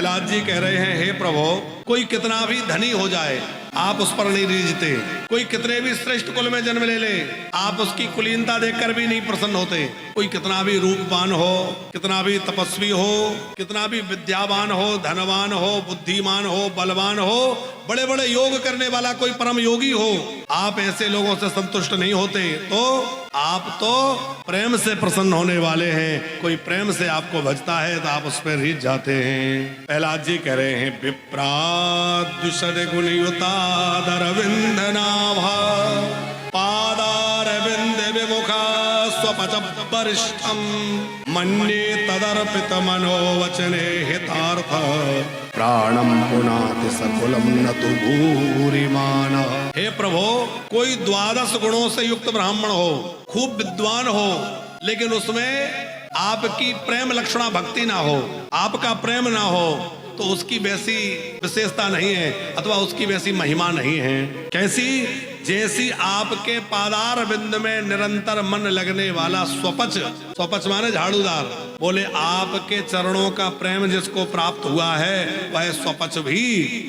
प्रहलाद जी कह रहे हैं, हे प्रभु, कोई कितना भी धनी हो जाए आप उस पर नहीं रीझते, कोई कितने भी श्रेष्ठ कुल में जन्म ले ले आप उसकी कुलीनता देखकर भी नहीं प्रसन्न होते, कोई कितना भी रूपवान हो, कितना भी तपस्वी हो, कितना भी विद्यावान हो, धनवान हो, बुद्धिमान हो, बलवान हो, बड़े बड़े योग करने वाला कोई परम योगी हो, आप ऐसे लोगों से संतुष्ट नहीं होते। तो आप तो प्रेम से प्रसन्न होने वाले हैं, कोई प्रेम से आपको भजता है तो आप उस पर रीझ जाते हैं। प्रहलाद जी कह रहे हैं, विप्राद्युषद गुणयुतादरविंद नाभा पादारविंद विमुखा स्वपच वरिष्ठम मन्ये तदर्पित मनोवचने हितार्थ प्राणम पुनाति सकुलम न तु भूरिमान। हे प्रभु, कोई 12 गुणों से युक्त ब्राह्मण हो, खूब विद्वान हो, लेकिन उसमें आपकी प्रेम लक्षणा भक्ति ना हो, आपका प्रेम ना हो, तो उसकी वैसी विशेषता नहीं है अथवा उसकी वैसी महिमा नहीं है। कैसी? जैसी आपके पादार बिंद में निरंतर मन लगने वाला स्वपच, स्वपच माने झाड़ूदार, बोले आपके चरणों का प्रेम जिसको प्राप्त हुआ है वह स्वपच भी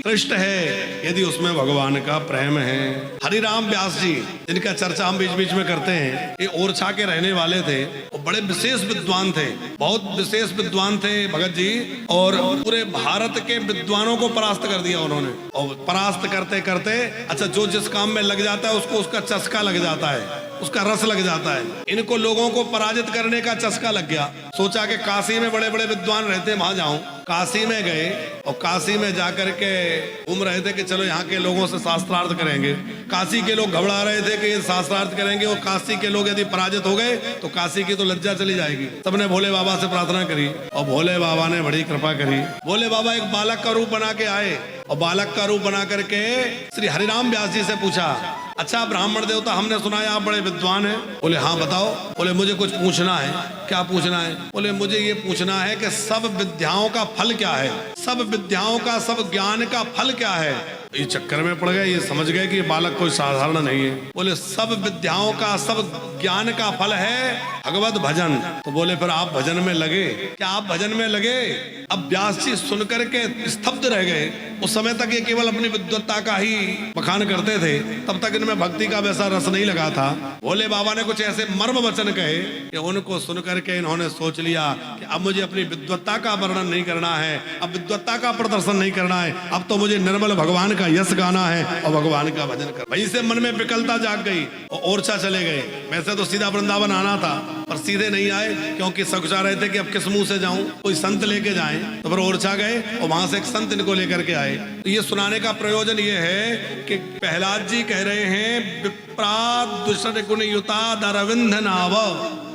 कृष्ण है, यदि उसमें भगवान का प्रेम है। हरिराम व्यास जी, जिनका चर्चा हम बीच बीच में करते हैं, ये ओरछा के रहने वाले थे, वो बड़े विशेष विद्वान थे, बहुत विशेष विद्वान थे भगत जी, और पूरे भारत के विद्वानों को परास्त कर दिया उन्होंने। और परास्त करते करते अच्छा, जो जिस काम में लग जाता है उसको उसका चस्का लग जाता है, उसका रस लग जाता है। इनको लोगों को पराजित करने का चस्का लग गया। सोचा कि काशी में बड़े बड़े विद्वान रहते, वहां जाऊं। काशी में गए और काशी में जाकर के घूम रहे थे कि चलो यहाँ के लोगों से शास्त्रार्थ करेंगे। काशी के लोग घबरा रहे थे कि ये शास्त्रार्थ करेंगे और काशी के लोग यदि पराजित हो गए तो काशी की तो लज्जा चली जाएगी। सबने भोले बाबा से प्रार्थना करी और भोले बाबा ने बड़ी कृपा करी। भोले बाबा एक बालक का रूप बना के आए और बालक का रूप बना करके श्री हरिराम व्यास जी से पूछा, अच्छा ब्राह्मण देवता, हमने सुना है आप बड़े विद्वान हैं। बोले हाँ बताओ। बोले मुझे कुछ पूछना है। क्या पूछना है? बोले मुझे ये पूछना है कि सब विद्याओं का फल क्या है, सब विद्याओं का, सब ज्ञान का फल क्या है। ये चक्कर में पड़ गए, ये समझ गए कि ये बालक कोई साधारण नहीं है। बोले सब विद्याओं का, सब ज्ञान का फल है भगवत भजन। तो बोले फिर आप भजन में लगे? क्या आप भजन में लगे? अब व्यास जी सुन करके स्तब्ध रह गए। उस समय तक ये केवल अपनी विद्वत्ता का ही बखान करते थे, तब तक इनमें भक्ति का वैसा रस नहीं लगा था। भोले बाबा ने कुछ ऐसे मर्म वचन कहे कि उनको सुन करके इन्होंने सोच लिया कि अब मुझे अपनी विद्वत्ता का वर्णन नहीं करना है, अब विद्वत्ता का प्रदर्शन नहीं करना है, अब तो मुझे निर्मल भगवान का यश गाना है और भगवान का भजन कर। वहीं से मन में विकलता जाग गई और ओरछा चले गए। वैसे तो सीधा वृंदावन आना था पर सीधे नहीं आए, क्योंकि सोचा रहे थे कि अब किस मुंह से जाऊं, कोई संत लेके जाएं। तो फिर ओरछा गए और वहां से एक संत इनको लेकर के आए। तो ये सुनाने का प्रयोजन ये है कि प्रहलाद जी कह रहे हैं, विप्राद्युषद गुणयुताद अरविंद नाव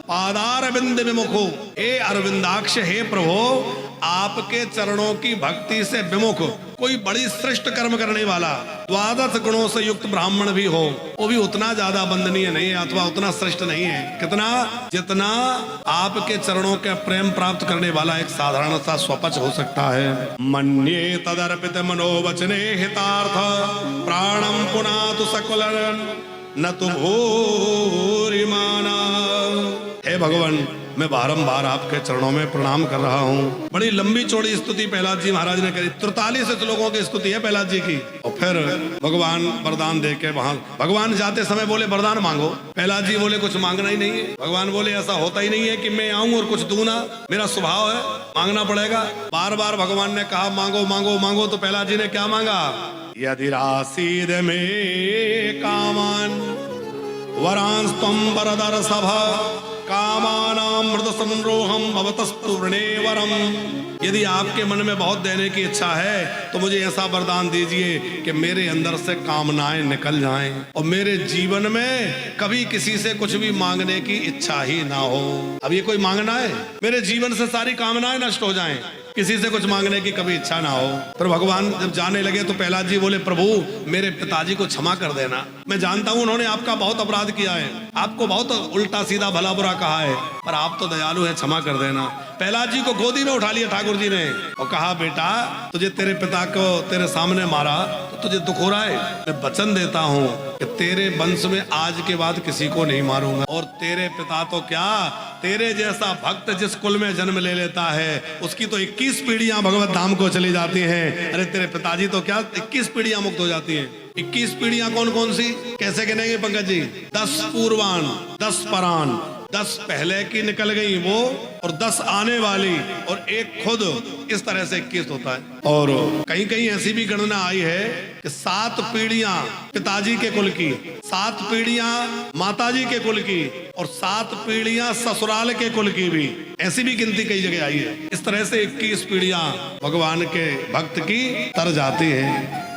पादारविंद विमुखो। हे अरविंदाक्ष, हे प्रभु, आपके चरणों की भक्ति से विमुख कोई बड़ी श्रेष्ठ कर्म करने वाला 12 गुणों से युक्त ब्राह्मण भी हो, वो भी उतना ज्यादा वंदनीय नहीं है अथवा उतना श्रेष्ठ नहीं है। कितना? जितना आपके चरणों के प्रेम प्राप्त करने वाला एक साधारण सा स्वपच हो सकता है। मन्ये तदर्पित मनोवचने हितार्थ प्राणम पुनातु सकुलन न तु भूरिमाना। हे भगवान, मैं बारंबार आपके चरणों में प्रणाम कर रहा हूँ। बड़ी लंबी चौड़ी स्तुति प्रहलाद जी महाराज ने करी, 43 श्लोकों की स्तुति है प्रहलाद जी की। और फिर भगवान वरदान दे के वहां, भगवान जाते समय बोले वरदान मांगो। प्रहलाद जी बोले कुछ मांगना ही नहीं है। भगवान बोले ऐसा होता ही नहीं है कि मैं आऊं और कुछ दूं ना, मेरा स्वभाव है मांगना पड़ेगा। बार बार भगवान ने कहा मांगो मांगो मांगो, तो प्रहलाद जी ने क्या मांगा? यदि रासीद में कामान वरांस्तम वरदर सभा कामानां मृद संरोहम भवतस्तु वृणेवरम। यदि आपके मन में बहुत देने की इच्छा है तो मुझे ऐसा वरदान दीजिए कि मेरे अंदर से कामनाएं निकल जाएं और मेरे जीवन में कभी किसी से कुछ भी मांगने की इच्छा ही ना हो। अब ये कोई मांगना है? मेरे जीवन से सारी कामनाएं नष्ट हो जाएं, किसी से कुछ मांगने की कभी इच्छा ना हो। फिर भगवान जब जाने लगे तो प्रहलाद जी बोले, प्रभु मेरे पिताजी को क्षमा कर देना, मैं जानता हूँ उन्होंने आपका बहुत अपराध किया है, आपको बहुत उल्टा सीधा भला बुरा कहा है, पर आप तो दयालु है, क्षमा कर देना। प्रहलाद जी को गोदी में उठा लिया ठाकुर जी ने और कहा, बेटा तुझे तेरे पिता को तेरे सामने मारा तो तुझे दुख हो रहा है, मैं वचन देता हूँ कि तेरे वंश में आज के बाद किसी को नहीं मारूंगा। और तेरे पिता तो क्या, तेरे जैसा भक्त जिस कुल में जन्म ले लेता है उसकी तो 21 21 पीढ़ियां भगवत धाम को चली जाती हैं। अरे तेरे पिताजी तो क्या 21 पीढ़ियां मुक्त हो जाती हैं। 21 पीढ़ियां कौन कौन सी, कैसे गिनेंगे पंकज जी? 10 पूर्वान, 10 परान, 10 पहले की निकल गई वो, और 10 आने वाली, और एक खुद, इस तरह से 21 होता है। और कहीं कहीं ऐसी भी गणना आई है कि 7 पीढ़ियां पिताजी के कुल की, 7 पीढ़ियां माताजी के कुल की, और 7 पीढ़ियां ससुराल के कुल की भी, ऐसी भी गिनती कई जगह आई है। इस तरह से 21 पीढ़ियां भगवान के भक्त की तर जाती हैं।